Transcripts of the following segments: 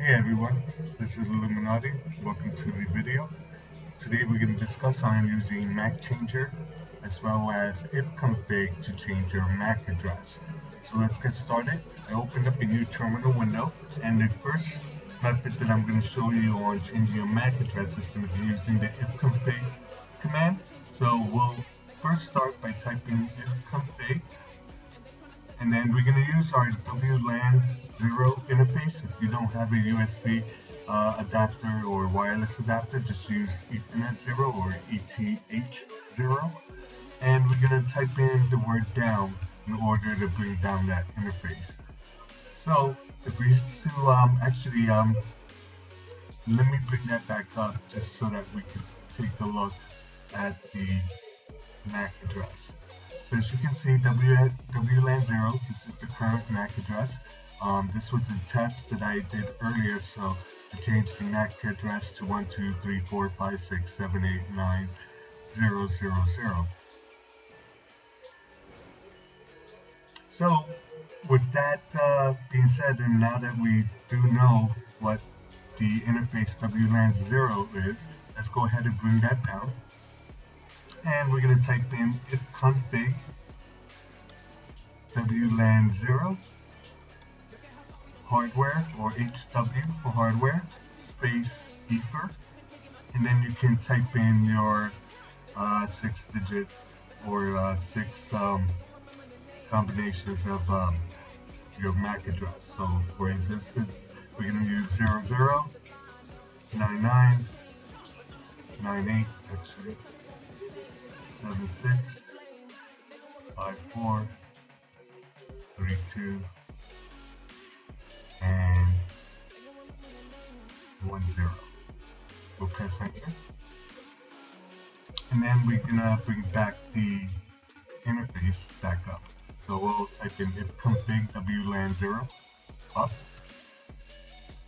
Hey everyone, this is IlluMiNaughty. Welcome to the video. Today we're going to discuss on using macchanger as well as ifconfig to change your MAC address. So let's get started. I opened up a new terminal window, and the first method that I'm going to show you on changing your MAC address is going to be using the ifconfig command. So we'll first start by typing ifconfig, and then we're going to use our WLAN 0 interface. If you don't have a USB adapter or wireless adapter, just use Ethernet 0 or ETH 0. And we're going to type in the word down in order to bring down that interface. So if we let me bring that back up just so that we can take a look at the MAC address. So as you can see, WLAN 0, this is the current MAC address. This was a test that I did earlier, so I changed the MAC address to 1234567890000. So with that being said, and now that we do know what the interface WLAN 0 is, let's go ahead and bring that down. And we're going to type in ifconfig WLAN 0 hardware, or HW for hardware, space ether, and then you can type in your 6-digit or 6 combinations of your MAC address. So for instance, we're going to use 009998 actually 765432 and 10. We'll press enter, and then we're gonna bring back the interface back up. So we'll type in ifconfig WLAN 0 up,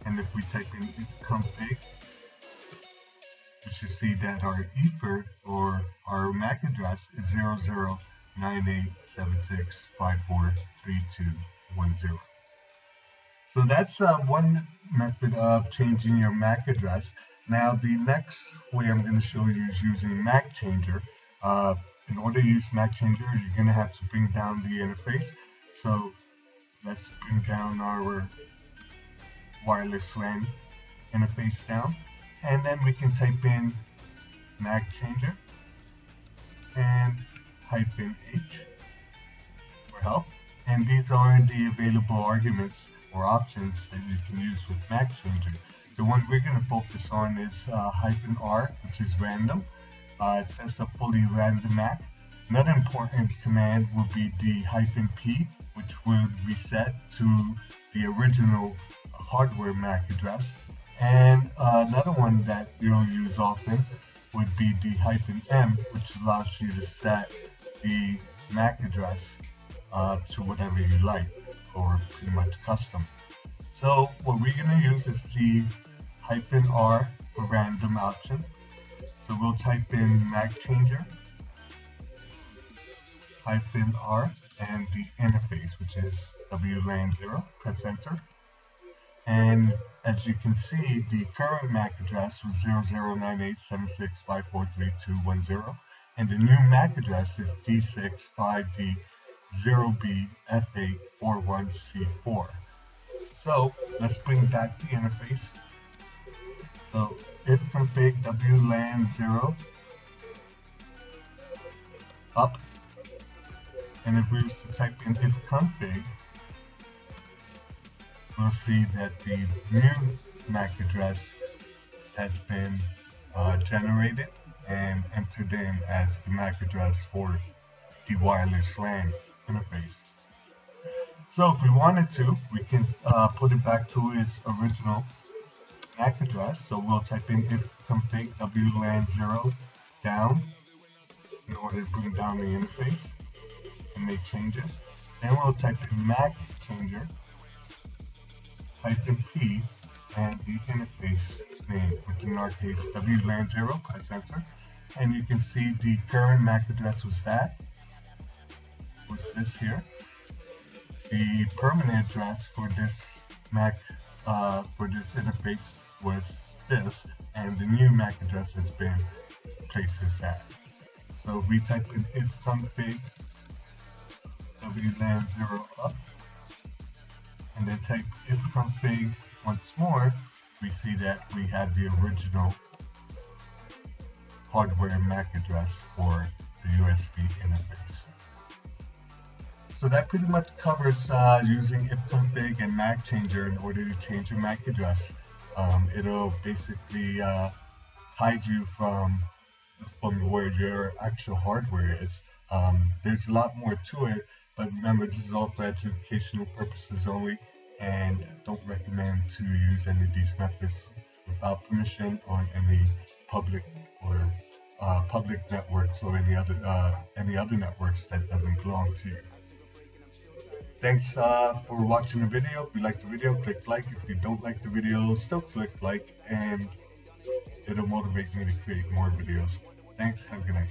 and if we type in ifconfig, you should see that our ether or our MAC address is 009876543210. So that's one method of changing your MAC address. Now the next way I'm going to show you is using macchanger. In order to use macchanger, you're going to have to bring down the interface. So let's bring down our wireless LAN interface down. And then we can type in macchanger and -H for help. And these are the available arguments or options that you can use with macchanger. The one we're going to focus on is -R, which is random. It sets a fully random MAC. Another important command would be the -P, which would reset to the original hardware MAC address. And another one that you'll use often would be the -M, which allows you to set the MAC address to whatever you like, or pretty much custom. So what we're going to use is the -R for random option. So we'll type in macchanger -R and the interface, which is WLAN 0. Press enter. And as you can see, the current MAC address was 009876543210, and the new MAC address is D65D0BF841C4. So let's bring back the interface. So ifconfig WLAN 0 up, and if we were to type in ifconfig, we'll see that the new MAC address has been generated and entered in as the MAC address for the wireless LAN interface. So if we wanted to, we can put it back to its original MAC address. So we'll type in ifconfig WLAN 0 down in order to bring down the interface and make changes. Then we'll type in macchanger -P and the interface name, which in our case WLAN 0. Press enter, and you can see the current MAC address was this here. The permanent address for this MAC for this interface was this, and the new MAC address has been placed as that. So if we type in ifconfig wlan 0 up, and then type ifconfig once more, we see that we have the original hardware MAC address for the USB interface. So that pretty much covers using ifconfig and macchanger in order to change your MAC address. It'll basically hide you from where your actual hardware is. There's a lot more to it, but remember, this is all for educational purposes only, and don't recommend to use any of these methods without permission on any public or public networks or any other networks that doesn't belong to you. Thanks for watching the video. If you like the video, click like. If you don't like the video, still click like, and it'll motivate me to create more videos. Thanks. Have a good night.